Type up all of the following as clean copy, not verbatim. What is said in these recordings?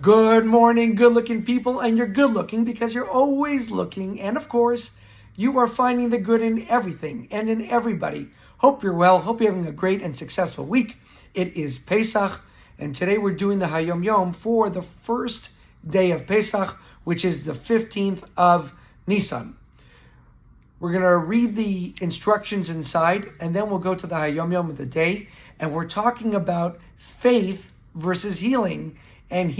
Good morning, good-looking people, and you're good-looking because you're always looking, and of course, you are finding the good in everything and in everybody. Hope you're well. Hope you're having a great and successful week. It is Pesach, and today we're doing the Hayom for the first day of Pesach, which is the 15th of Nissan. We're going to read the instructions inside, and then we'll go to the Hayom of the day, and we're talking about faith versus healing and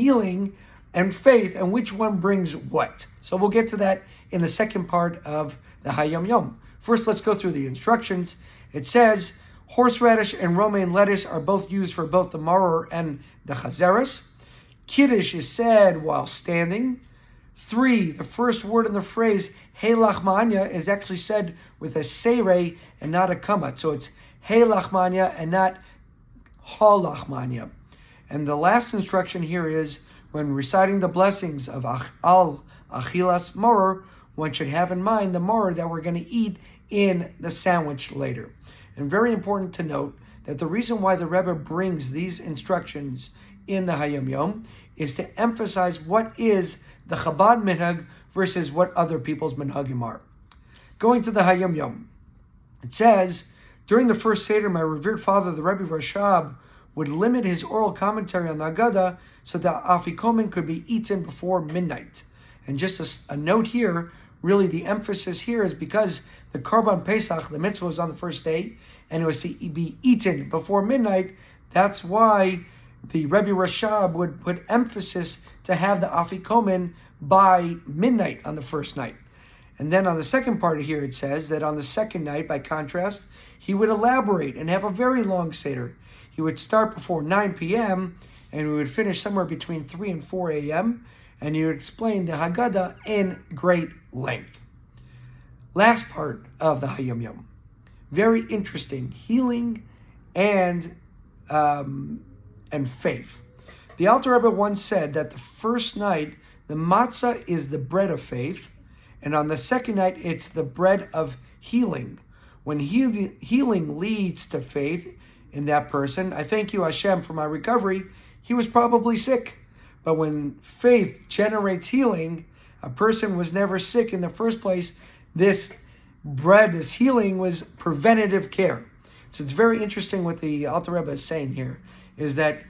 faith, and which one brings what. So we'll get to that in the second part of the Hayom. First, let's go through the instructions. It says, horseradish and romaine lettuce are both used for both the maror and the chazeres. Kiddush is said while standing. 3, the first word in the phrase, Hey Lachmanya, is actually said with a seireh and not a kamat. So it's Hey Lachmanya and not Ha Lachmanya. And the last instruction here is, when reciting the blessings of Al Achilas Maror, one should have in mind the maror that we're going to eat in the sandwich later. And very important to note that the reason why the Rebbe brings these instructions in the Hayom is to emphasize what is the Chabad minhag versus what other people's minhagim are. Going to the Hayom, it says, during the first Seder, my revered father, the Rebbe Rashab, would limit his oral commentary on the Haggadah so that afikomen could be eaten before midnight. And just a note here, really the emphasis here is because the Korban Pesach, the mitzvah, was on the first day, and it was to be eaten before midnight. That's why the Rebbe Rashab would put emphasis to have the afikomen by midnight on the first night. And then on the second part here, it says that on the second night, by contrast, he would elaborate and have a very long Seder. He would start before 9 p.m. and we would finish somewhere between 3 and 4 a.m. and he would explain the Haggadah in great length. Last part of the Hayom. Very interesting. Healing and faith. The Alter Rebbe once said that the first night, the matzah is the bread of faith, and on the second night, it's the bread of healing. When healing leads to faith in that person, I thank you, Hashem, for my recovery. He was probably sick. But when faith generates healing, a person was never sick in the first place. This bread, this healing, was preventative care. So it's very interesting what the Alter Rebbe is saying here, is that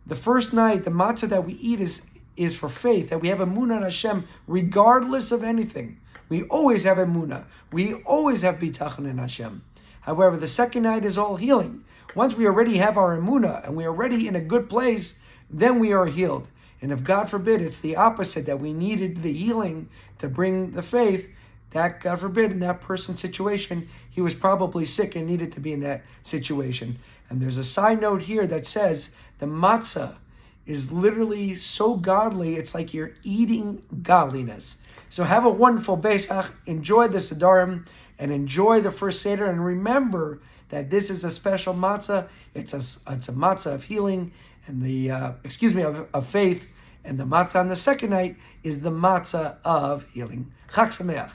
the first night, the matzah that we eat is for faith, that we have emunah in Hashem regardless of anything. We always have emunah. We always have bitachon in Hashem. However, the second night is all healing. Once we already have our emunah and we're already in a good place, then we are healed. And if God forbid it's the opposite, that we needed the healing to bring the faith, that God forbid in that person's situation, he was probably sick and needed to be in that situation. And there's a side note here that says the matzah is literally so godly, it's like you're eating godliness. So have a wonderful Pesach, enjoy the Sedarim, and enjoy the first Seder, and remember that this is a special matzah. It's a matzah of healing and of faith, and the matzah on the second night is the matzah of healing. Chag Sameach.